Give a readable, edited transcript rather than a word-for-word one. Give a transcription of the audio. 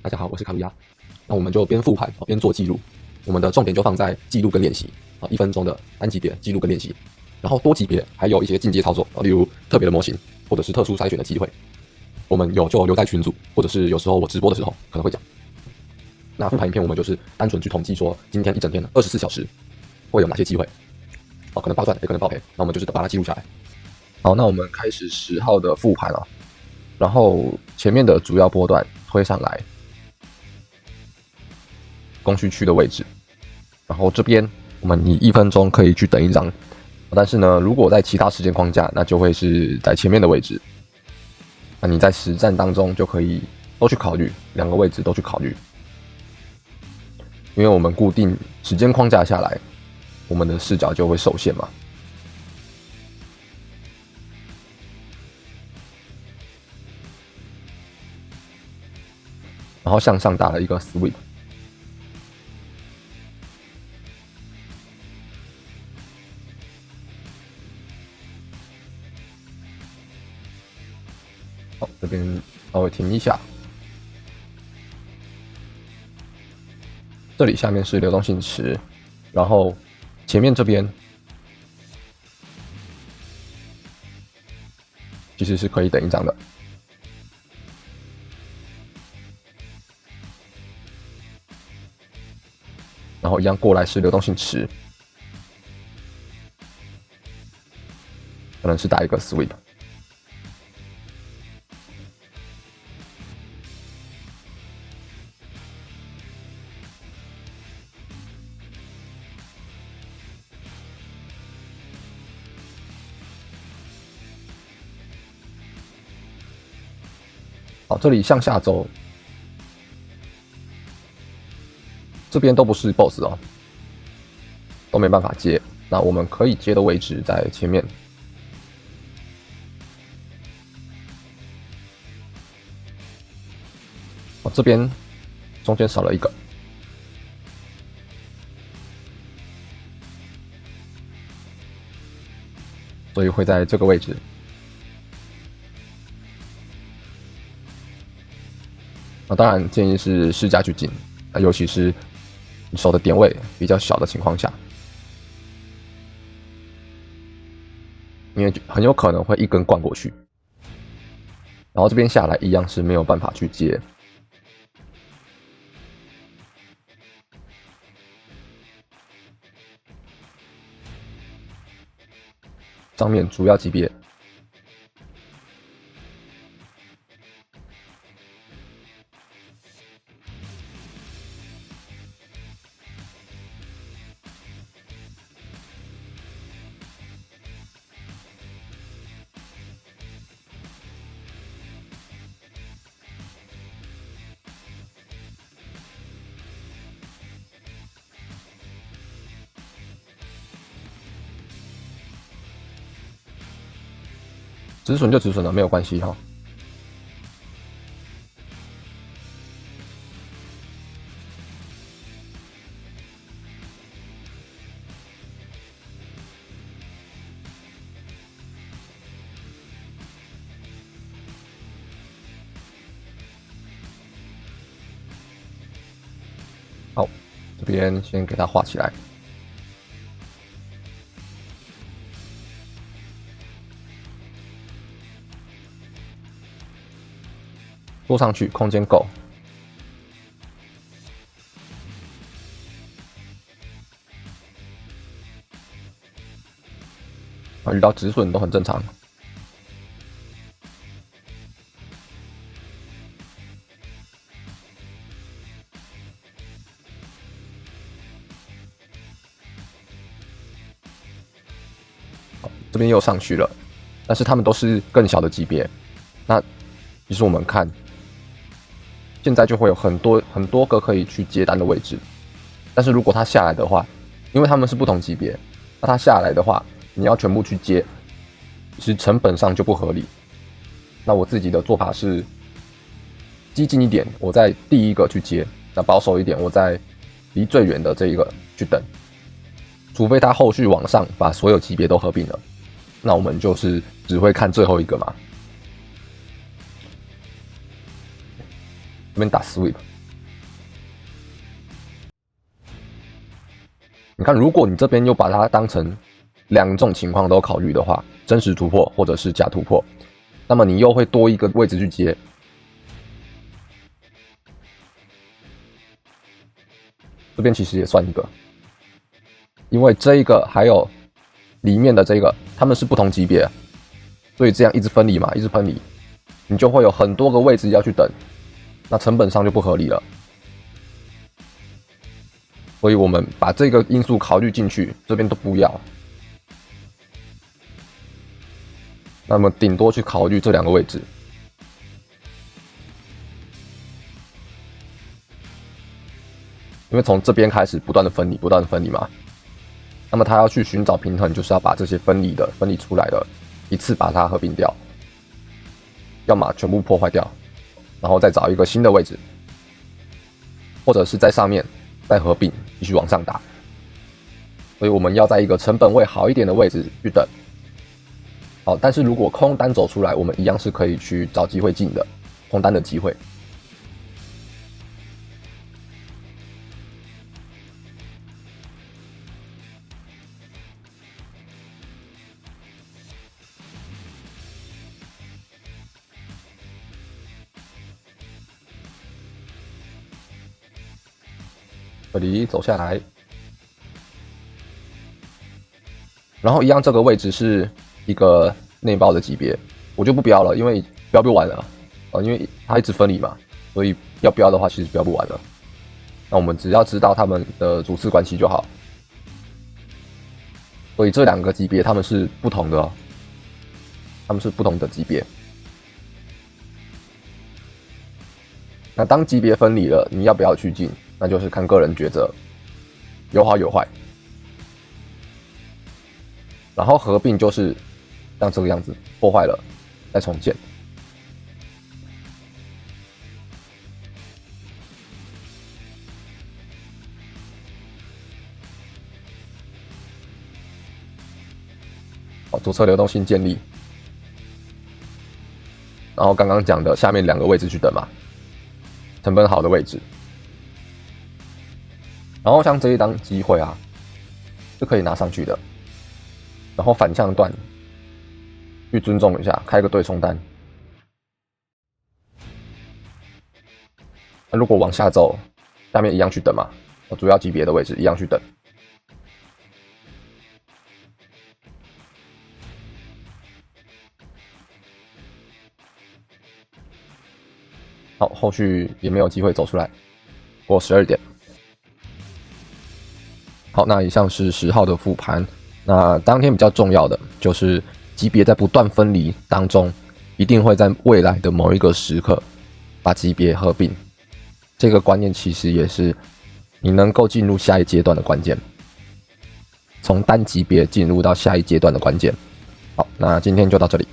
大家好，我是卡路亚。那我们就边复盘边做记录，我们的重点就放在记录跟练习啊，1分钟的单级别记录跟练习，然后多级别还有一些进阶操作例如特别的模型或者是特殊筛选的机会，我们有就留在群组，或者是有时候我直播的时候可能会讲。那复盘影片我们就是单纯去统计说今天一整天的24小时会有哪些机会，可能爆赚也可能爆赔，那我们就是把它记录下来。好，那我们开始10号的复盘啊，然后前面的主要波段推上来。供需区的位置，然后这边我们以1分钟可以去等一张，但是呢，如果在其他时间框架，那就会是在前面的位置。那你在实战当中就可以都去考虑2个位置都去考虑，因为我们固定时间框架下来，我们的视角就会受限嘛。然后向上打了一个 sweep。好，这边稍微停一下。这里下面是流动性池，然后前面这边其实是可以等一张的。然后一样过来是流动性池，可能是打一个 sweep。好，这里向下走，这边都不是 boss 哦，都没办法接。那我们可以接的位置在前面。这边中间少了一个，所以会在这个位置。当然建议是市价去进，尤其是你手的点位比较小的情况下，因为很有可能会一根灌过去，然后这边下来一样是没有办法去接。上面主要级别。止损就止损了，没有关系哈。好，这边先给它画起来。做上去，空间够。遇到止损都很正常。好，这边又上去了，但是他们都是更小的级别。那其实我们看。现在就会有很多个可以去接单的位置，但是如果它下来的话，因为他们是不同级别，那它下来的话，你要全部去接，其实成本上就不合理。那我自己的做法是，激进一点，我在第一个去接；那保守一点，我在离最远的这一个去等。除非它后续往上把所有级别都合并了，那我们就是只会看最后一个嘛。这边打 sweep，你看，如果你这边又把它当成两种情况都考虑的话，真实突破或者是假突破，那么你又会多一个位置去接。这边其实也算一个，因为这一个还有里面的这个，他们是不同级别，所以这样一直分离嘛，一直分离，你就会有很多个位置要去等，那成本上就不合理了。所以我们把这个因素考虑进去，这边都不要。那么顶多去考虑这两个位置。因为从这边开始不断的分离，不断的分离嘛，那么他要去寻找平衡，就是要把这些分离出来的，一次把它合并掉，要么全部破坏掉，然后再找一个新的位置，或者是在上面再合并，继续往上打。所以我们要在一个成本位好一点的位置去等。好，但是如果空单走出来，我们一样是可以去找机会进的，空单的机会。这里走下来，然后一样这个位置是一个内爆的级别，我就不标了，因为标不完了因为它一直分离嘛，所以要标的话其实标不完了。那我们只要知道它们的主次关系就好。所以这两个级别它们是不同的哦，它们是不同的级别。那当级别分离了，你要不要去进？那就是看个人抉择，有好有坏。然后合并就是像这个样子，破坏了再重建。好，左侧流动性建立。然后刚刚讲的下面两个位置去等嘛，成本好的位置。然后像这一档机会啊，是可以拿上去的。然后反向段去尊重一下，开个对冲单。那如果往下走，下面一样去等嘛，主要级别的位置一样去等。好，后续也没有机会走出来，过12点。好，那以上是10号的复盘。那当天比较重要的就是级别在不断分离当中，一定会在未来的某一个时刻把级别合并。这个观念其实也是你能够进入下一阶段的关键，从单级别进入到下一阶段的关键。好，那今天就到这里。